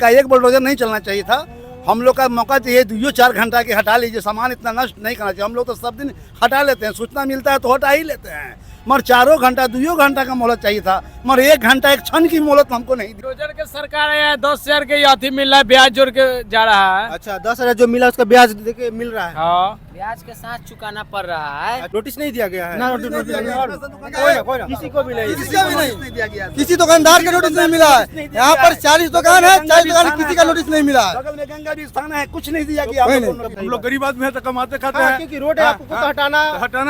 का एक बुलडोजर नहीं चलना चाहिए था। हम लोग का मौका चाहिए 2-4 घंटा के हटा लीजिए, सामान इतना नष्ट नहीं करना चाहिए। हम लोग तो सब दिन हटा लेते हैं, सूचना मिलता है तो हटा ही लेते हैं, मगर 4 घंटा 2 घंटा का मोहलत चाहिए था, मगर 1 घंटा 1 क्षण की मोहलत हमको नहीं दी। रोजर के सरकार है 10,000 के अथी मिल रहा है, ब्याज जोड़ के जा रहा है। अच्छा 10,000 जो मिला उसका ब्याज देके मिल रहा है, हाँ ब्याज के साथ चुकाना पड़ रहा है। नोटिस नहीं दिया गया है ना, किसी को भी नहीं, किसी को भी नहीं दिया गया। किसी दुकानदार का नोटिस नहीं मिला है। यहाँ पर 40 दुकान है, 40 दुकान किसी का नोटिस नहीं मिला है। बगल में गंगा भी स्थान है, कुछ नहीं दिया गया। हम लोग गरीब आदमी है तो कमाते खाते हैं, क्योंकि रोड है आपको खुद हटाना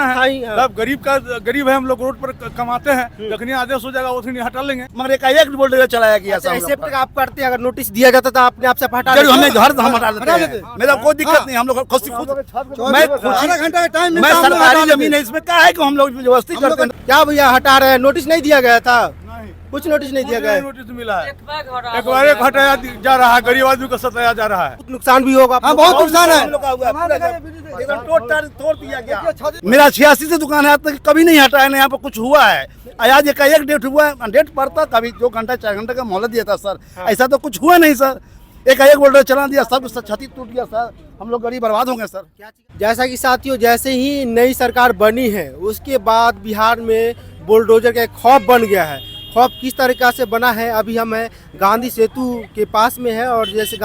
है। अब गरीब है, हम लोग रोड पर कमाते हैं, जखनी आदेश हो जाएगा उतनी हटा लेंगे। मगर एक बुलडोजर चलाया गया। एक्सेप्ट आप करते हैं, अगर नोटिस दिया जाता तो आपने आपसे हटा जरूर हमें घर हम हटा लेते हैं, मेरा कोई दिक्कत नहीं। हम लोग खुद मैं 12 घंटा का टाइम मैं सरकारी जमीन है, इसमें क्या है कि हम लोग व्यवस्थित करते हैं। क्या भैया हटा रहे हैं? नोटिस नहीं दिया गया था, कुछ नोटिस नहीं दिया गया है। नोटिस मिला है, एक बार एक हटाया जा रहा है, गरीब आदमी को सताया जा रहा है। नुकसान भी होगा। हाँ बहुत नुकसान है। तोड़ दिया गया। मेरा 86 से दुकान है, आज तक कभी नहीं हटाया ना, यहाँ पर कुछ हुआ है। आज एक डेट हुआ है, डेट पड़ता कभी 2 घंटा 4 घंटे का मोहलत दिया था सर, ऐसा तो कुछ हुआ नहीं सर। एक बुलडोजर चला दिया, सब छती टूट गया सर, हम लोग गरीब बर्बाद होंगे सर। जैसा कि साथियों, जैसे ही नई सरकार बनी है उसके बाद बिहार में बुलडोजर का एक खौफ बन गया है। खौफ किस तरीका से बना है, अभी हम हैं गांधी सेतु के पास में है, और जैसे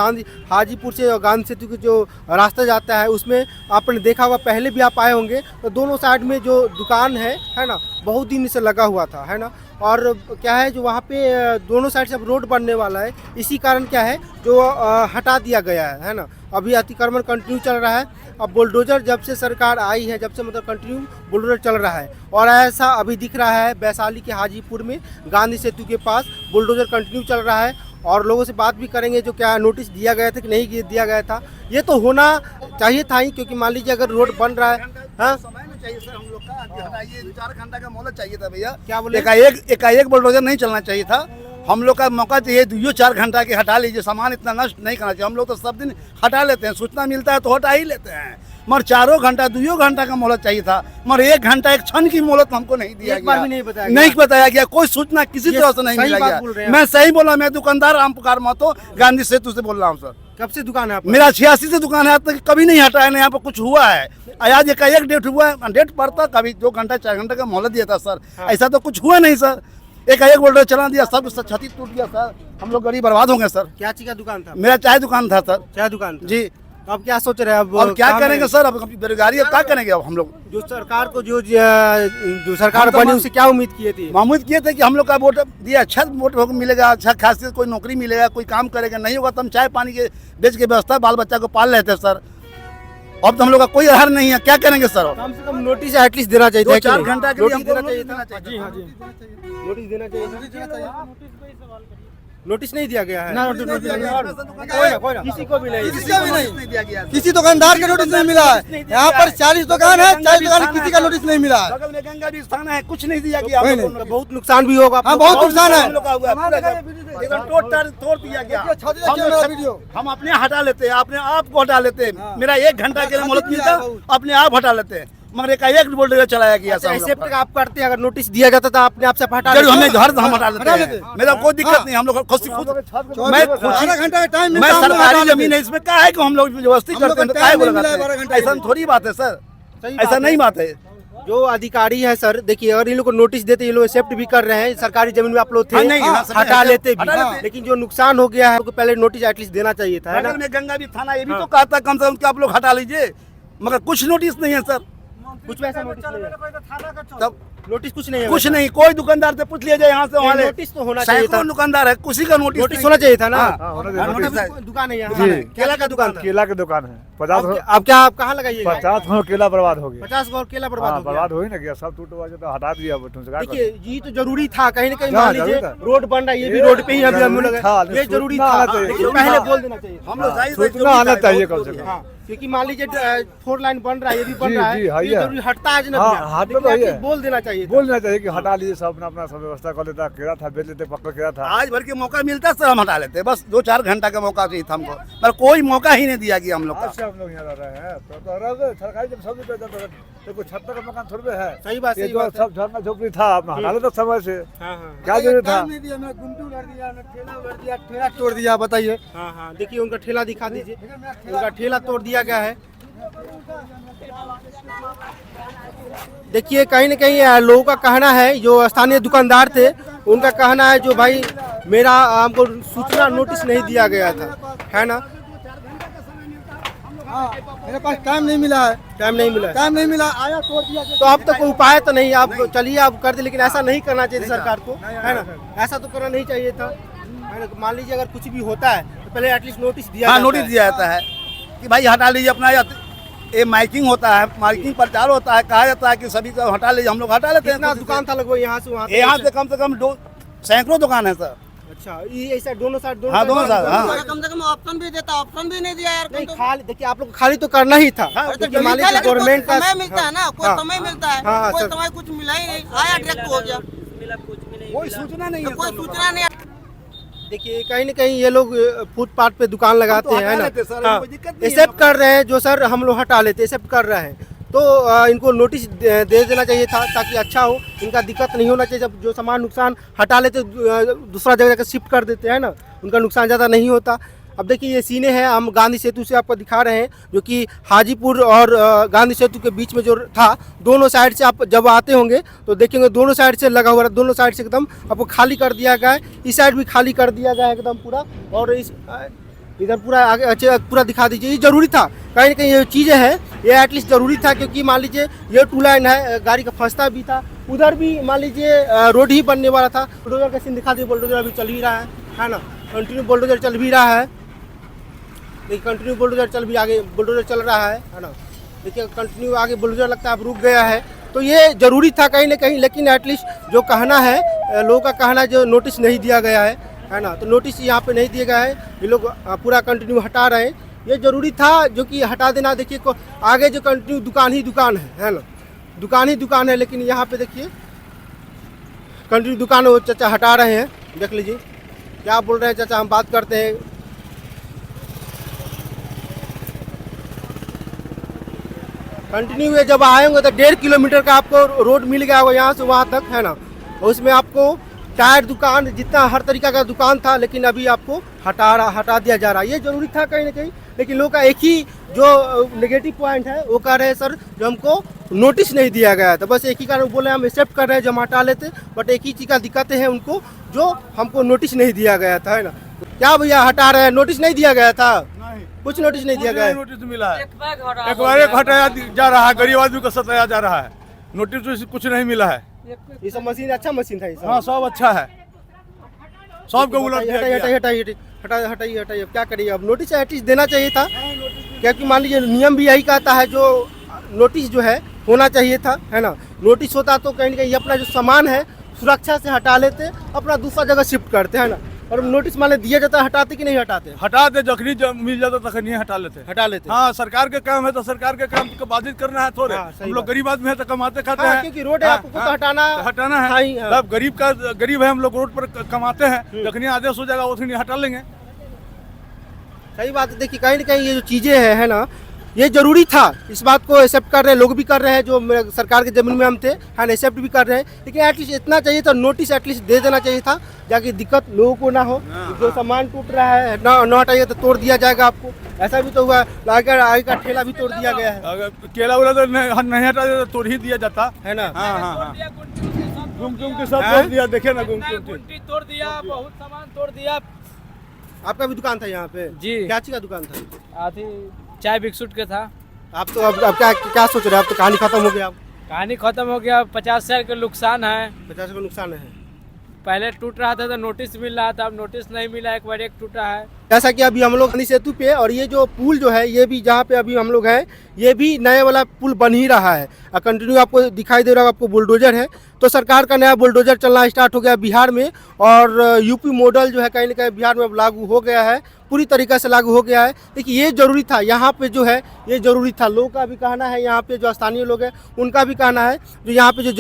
हाजीपुर से और गांधी सेतु के जो रास्ता जाता है उसमें आपने देखा होगा, पहले भी आप आए होंगे, तो दोनों साइड में जो दुकान है ना, बहुत दिन से लगा हुआ था, है ना। और क्या है जो वहाँ पे दोनों साइड से अब रोड बनने वाला है, इसी कारण क्या है जो हटा दिया गया है ना। अभी अतिक्रमण कंटिन्यू चल रहा है। अब बुलडोजर जब से सरकार आई है, जब से मतलब कंटिन्यू बुलडोजर चल रहा है, और ऐसा अभी दिख रहा है वैशाली के हाजीपुर में गांधी सेतु के पास बुलडोजर कंटिन्यू चल रहा है। और लोगों से बात भी करेंगे जो क्या नोटिस दिया गया था कि नहीं दिया गया था। ये तो होना चाहिए था ही, क्योंकि मान लीजिए अगर रोड बन रहा है, हाँ चाहिए सर, हम लोग का 4 घंटा का मोहलत चाहिए था भैया। क्या बोले? एक बुलडोजर नहीं चलना चाहिए था। हम लोग का मौका चाहिए 2-4 घंटा के हटा लीजिए, सामान इतना नष्ट नहीं करना चाहिए। हम लोग तो सब दिन हटा लेते हैं, सूचना मिलता है तो हटा ही लेते हैं, मगर 4 घंटा 2 घंटा का मोहलत चाहिए था, मगर 1 घंटा 1 क्षण की मोहलत हमको नहीं दिया गया। नहीं बताया गया, कोई सूचना किसी तरह से नहीं मिला गया। मैं सही बोला, मैं दुकानदार राम पुकार महतो गांधी सेतु से बोल रहा हूँ सर। कब से दुकान है? मेरा 86 से दुकान है, आज तक कभी नहीं हटाया ना, यहाँ पर कुछ हुआ है। आज एक डेट हुआ है, डेट पड़ता कभी 2 घंटा 4 घंटे का मोहलत दिया था सर, ऐसा तो कुछ हुआ नहीं सर। एक बुलडोजर चला दिया, सब छती टूट गया सर, हम लोग गरीब बर्बाद होंगे सर। क्या चीज का दुकान था? मेरा चाय दुकान था सर। चाय दुकान था। जी। अब क्या सोच रहे हैं? अब क्या करेंगे सर, अब बेरोजगारी, अब क्या करेंगे अब हम लोग। जो सरकार को जो सरकार बनी उससे क्या उम्मीद किए थे? उम्मीद किए थे कि हम लोग का वोट दिया, अच्छा वोट मिलेगा, अच्छा खासी कोई नौकरी मिलेगा, कोई काम करेगा। नहीं होगा तो हम चाय पानी के बेच के व्यवस्था बाल बच्चा को पाल रहे थे सर। अब तो हम लोग का कोई आधार नहीं है, क्या करेंगे सर? कम से कम नोटिस एटलीस्ट देना चाहिए था। 4 घंटा के लिए नोटिस देना चाहिए था। जी हाँ जी, नोटिस देना चाहिए। नोटिस नहीं दिया गया है। किसी को भी नहीं दिया गया। किसी दुकानदार का नोटिस नहीं मिला है। यहाँ पर 40 दुकान है, 40 दुकान किसी का नोटिस नहीं मिला है। बगल में गंगा भी स्थान है, कुछ नहीं दिया गया। बहुत नुकसान भी होगा। हाँ बहुत नुकसान है। तोड़ दिया गया। हम अपने हटा लेते हैं, अपने आप को हटा लेते हैं। मेरा 1 घंटा के लिए मोहलत मिलता, अपने आप हटा लेते हैं, मगर एक बुलडोजर चलाया गया। एक्सेप्ट आप करते हैं, अगर नोटिस दिया जाता तो आपने आपसे हटा जरूर हमें घर हम हटा लेते हैं, मेरा कोई दिक्कत नहीं। हम लोग मैं 12 घंटा का टाइम मैं सरकारी जमीन है, इसमें क्या है कि हम लोग व्यवस्थित करते हैं। ऐसा थोड़ी बात है सर, ऐसा नहीं बात है। जो अधिकारी है सर, देखिए अगर इन लोग को नोटिस देते, ये लोग एक्सेप्ट भी कर रहे हैं, सरकारी जमीन में आप लोग थे, हटा लेते भी, लेकिन जो नुकसान हो गया है तो पहले नोटिस एटलीस्ट देना चाहिए था। बगल में गंगा भी थाना, ये भी तो कहा था कम से कम आप लोग हटा लीजिए, मगर कुछ नोटिस नहीं है सर। कुछ वैसा नोटिस नहीं है। तब नोटिस कुछ नहीं है, कुछ नहीं। कोई दुकानदार से पूछ लिया जाए, यहाँ से वहाँ नोटिस तो होना चाहिए था। दुकानदार है, किसी का नोटिस होना चाहिए था ना। दुकान है यहाँ, केला का दुकान था। केला की दुकान है 50। अब क्या आप कहाँ लगाइएगा? 50 केला बर्बाद हो गया। 50 केला बर्बाद हो ही ना गया, सब टूट तो हटा दिया। देखिए ये तो जरूरी था, कहीं ना कहीं मान लीजिए रोड बन रहा है, ये भी रोड पे ही हम लोग, ये जरूरी था, लेकिन पहले बोल देना चाहिए। हम लोग आना चाहिए कम से कम, क्योंकि मान लीजिए 4 लाइन बन रहा है, ये भी बन रहा है, ये जरूरी हटता है ना, बोल देना चाहिए। चाहिए था। बोलना चाहिए कि हटा लीजिए, सब अपना अपना सब व्यवस्था कर लेता, केरा था बेच लेते, पकड़ केरा था। आज भर के मौका मिलता सर हम हटा लेते, बस 2-4 घंटा का मौका चाहिए था हमको, पर कोई मौका ही नहीं दिया गया हम लोग आज का। से हम लोग यहाँ रह रहे हैं तो रह गए, सरकारी जब सब तो कुछ छत का मकान थोड़े है। सही बात, ये सही जो बात है। सब झरना झोपड़ी था अपना हटा लेता समय से, हाँ हाँ क्या जरूरत था। नहीं दिया, मैं गुमटू कर दिया, मैं ठेला कर दिया, ठेला तोड़ दिया, बताइए। हाँ हाँ, देखिए उनका ठेला दिखा दीजिए, उनका ठेला तोड़ दिया गया है। देखिए कहीं न कहीं लोगों का कहना है, जो स्थानीय दुकानदार थे उनका कहना है, जो भाई मेरा हमको सूचना नोटिस नहीं दिया गया था, है ना। हाँ, मेरे पास टाइम नहीं मिला है, टाइम नहीं मिला है। टाइम नहीं मिला, आया तोड़ दिया। तो अब तक कोई उपाय तो नहीं, आप चलिए आप कर दे, लेकिन ऐसा नहीं करना चाहिए सरकार को, है ना। ऐसा तो करना नहीं चाहिए था, है ना। मान लीजिए अगर कुछ भी होता है तो पहले एटलीस्ट नोटिस दिया हाँ, जाता नोटिस है। दिया जाता है कि भाई हटा लीजिए अपना, ये माइकिंग होता है, माइकिंग प्रचार होता है, कहा जाता है कि सभी को हटा लीजिए, हम लोग हटा लेते हैं। कितना दुकान था लगभग यहाँ से वहाँ तक? यहाँ से कम 200 दुकान है सर। अच्छा, ये ऐसा दोनों साइड हाँ, दोनों साइड, हाँ। कम से कम ऑप्शन भी देता, ऑप्शन भी नहीं दिया यार। नहीं, खाली देखिए आप लोग को खाली तो करना ही था, क्योंकि मान लीजिए गवर्नमेंट का समय मिलता है ना, कोई हाँ, समय मिलता है, हाँ, कोई सर। समय कुछ मिला ही नहीं, आया डायरेक्ट हो गया, कोई सूचना नहीं है, कोई सूचना नहीं। देखिए कहीं न कहीं ये लोग फुटपाथ पे दुकान लगाते तो हैं, है हटा ना। लेते सर, हाँ, कोई दिक्कत नहीं है एक्सेप्ट कर रहे हैं जो सर हम लोग हटा लेते, एक्सेप्ट कर रहे हैं, तो इनको नोटिस दे देना चाहिए था, ताकि अच्छा हो, इनका दिक्कत नहीं होना चाहिए। जब जो सामान नुकसान हटा लेते दूसरा जगह जाकर शिफ्ट कर देते हैं ना, उनका नुकसान ज़्यादा नहीं होता। अब देखिए ये सीने हैं, हम गांधी सेतु से आपको दिखा रहे हैं, जो कि हाजीपुर और गांधी सेतु के बीच में जो था, दोनों साइड से आप जब आते होंगे तो देखेंगे दोनों साइड से लगा हुआ है, दोनों साइड से एकदम आपको खाली कर दिया गया है। इस साइड भी खाली कर दिया गया है एकदम पूरा, और इस इधर पूरा आगे अच्छा पूरा दिखा दीजिए। ये जरूरी था, कहीं ना कहीं ये चीज़ें हैं, ये एटलीस्ट जरूरी था, क्योंकि मान लीजिए ये 2 लाइन है, गाड़ी का फंसता भी था, उधर भी मान लीजिए रोड ही बनने वाला था। बुलडोजर का सीन दिखा दीजिए, बुलडोजर अभी चल भी रहा है ना, कंटिन्यू बुलडोजर चल भी रहा है। देखिए कंटिन्यू बुलडोजर चल भी आगे बुलडोजर चल रहा है ना। देखिए कंटिन्यू आगे बुलडोजर लगता है अब रुक गया है, तो ये जरूरी था कहीं ना कहीं। लेकिन एटलीस्ट जो कहना है लोगों का कहना है, जो नोटिस नहीं दिया गया है ना, तो नोटिस यहाँ पे नहीं दिया गया है, ये लोग पूरा कंटिन्यू हटा रहे हैं। ये जरूरी था जो कि हटा देना। देखिए आगे जो कंटिन्यू दुकान ही दुकान है ना, दुकान ही दुकान है, लेकिन यहाँ पे देखिए कंटिन्यू दुकान वो चाचा हटा रहे हैं। देख लीजिए क्या बोल रहे हैं चाचा, हम बात करते हैं। कंटिन्यू ये जब आए होंगे तो 1.5 किलोमीटर का आपको रोड मिल गया होगा यहाँ से वहाँ तक, है ना। उसमें आपको टायर दुकान जितना हर तरीका का दुकान था, लेकिन अभी आपको हटा दिया जा रहा है। ये जरूरी था कहीं ना कहीं, लेकिन लोग का एक ही जो नेगेटिव पॉइंट है वो कह रहे हैं सर जो हमको नोटिस नहीं दिया गया था, बस एक ही कारण बोले हम एक्सेप्ट कर रहे हैं जो हम हटा लेते, बट एक ही चीज़ का दिक्कतें हैं उनको, जो हमको नोटिस नहीं दिया गया था, है ना। क्या भैया हटा रहे हैं, नोटिस नहीं दिया गया था? कुछ नोटिस नहीं दिया गया है। नोटिस मिला है, एक बार एक हटाया जा रहा है, गरीब आदमी को सताया जा रहा है, नोटिस कुछ नहीं मिला है। ये सब मशीन अच्छा मशीन था, ये सब। हाँ सब अच्छा है, सबको उलट दिया गया। हटाइए, अब क्या करिए, अब नोटिस एटलीस्ट देना चाहिए था, क्योंकि मान लीजिए नियम भी यही कहता है, जो नोटिस जो है होना चाहिए था, है ना। नोटिस होता तो कहीं ना कहीं अपना जो सामान है सुरक्षा से हटा लेते, अपना दूसरा जगह शिफ्ट करते, है ना। और नोटिस मान दिया जाता है, हटाते कि नहीं हटाते? हटाते, जखनी मिल जाता तखनी हटा लेते। हाँ सरकार के काम है तो सरकार के काम को बाधित करना है थोड़े। हाँ, हम लोग गरीब आदमी है तो कमाते खाते हाँ, हैं, क्योंकि रोड है, आपको तो हटाना है। हाँ ही, हाँ। अब गरीब है, हम लोग रोड पर कमाते हैं, जखनी आदेश हो जाएगा उतनी हटा लेंगे। सही बात है। देखिए कहीं ना कहीं ये जो चीज़ें हैं, है ना, ये जरूरी था। इस बात को एक्सेप्ट कर रहे हैं, लोग भी कर रहे हैं, जो सरकार के जमीन में हम थे, है ना, एक्सेप्ट भी कर रहे हैं। लेकिन एटलीस्ट इतना चाहिए था, नोटिस एटलीस्ट दे देना चाहिए था, जाकि दिक्कत लोगों को ना हो। जो सामान टूट रहा है ना हटाइए तो तोड़ दिया जाएगा आपको, ऐसा भी तो हुआ। आगे का ठेला भी तोड़ दिया गया है, अगर केला उला तो नहीं हटा देता, तोड़ ही दिया जाता है ना। हाँ घूम के सब तोड़ दिया, देखे ना घूम तोड़ दिया, बहुत सामान तोड़ दिया। आपका भी दुकान था यहाँ पे जी। क्या चीज़ का दुकान था? आधी चाय बिस्कुट के था। आप तो अब क्या सोच रहे हैं? अब तो कहानी खत्म हो गया, अब कहानी खत्म हो गया, 50,000 का नुकसान है। 50 का नुकसान है। पहले टूट रहा था तो नोटिस मिल रहा था, अब नोटिस नहीं मिला, एक बार एक टूटा है। जैसा कि अभी हम लोग गांधी सेतु पे, और ये जो पुल जो है ये भी जहाँ पे अभी हम लोग हैं, ये भी नया वाला पुल बन ही रहा है। कंटिन्यू आपको दिखाई दे रहा होगा, आपको बुलडोजर है। तो सरकार का नया बुलडोजर चलना स्टार्ट हो गया बिहार में, और यूपी मॉडल जो है कहीं ना कहीं बिहार में अब लागू हो गया है, पूरी तरीके से लागू हो गया है। देखिए ये जरूरी था, यहाँ पे जो है ये जरूरी था। लोगों का भी कहना है, यहाँ पे जो स्थानीय लोग हैं उनका भी कहना है, जो यहाँ पे जो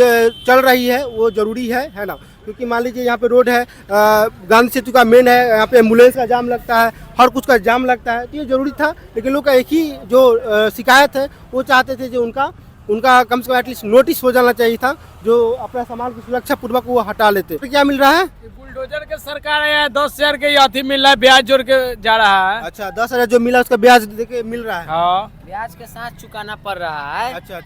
चल रही है वो जरूरी है ना। क्योंकि मान लीजिए यहाँ पे रोड है, गांधी सेतु का मेन है, यहाँ पे एम्बुलेंस का जाम लगता है, हर कुछ का जाम लगता है, तो ये जरूरी था। लेकिन लोग का एक ही जो शिकायत है, वो चाहते थे जो उनका कम से कम एटलीस्ट नोटिस हो जाना चाहिए था, जो अपना सामान की सुरक्षा पूर्वक वो हटा लेते। तो क्या मिल रहा है? बुलडोजर के सरकार है, 10,000 के अथी मिल रहा है, ब्याज जोड़ के जा रहा है। अच्छा, 10,000 जो मिला उसका ब्याज देके मिल रहा है। हाँ, ब्याज के साथ चुकाना पड़ रहा है। अच्छा।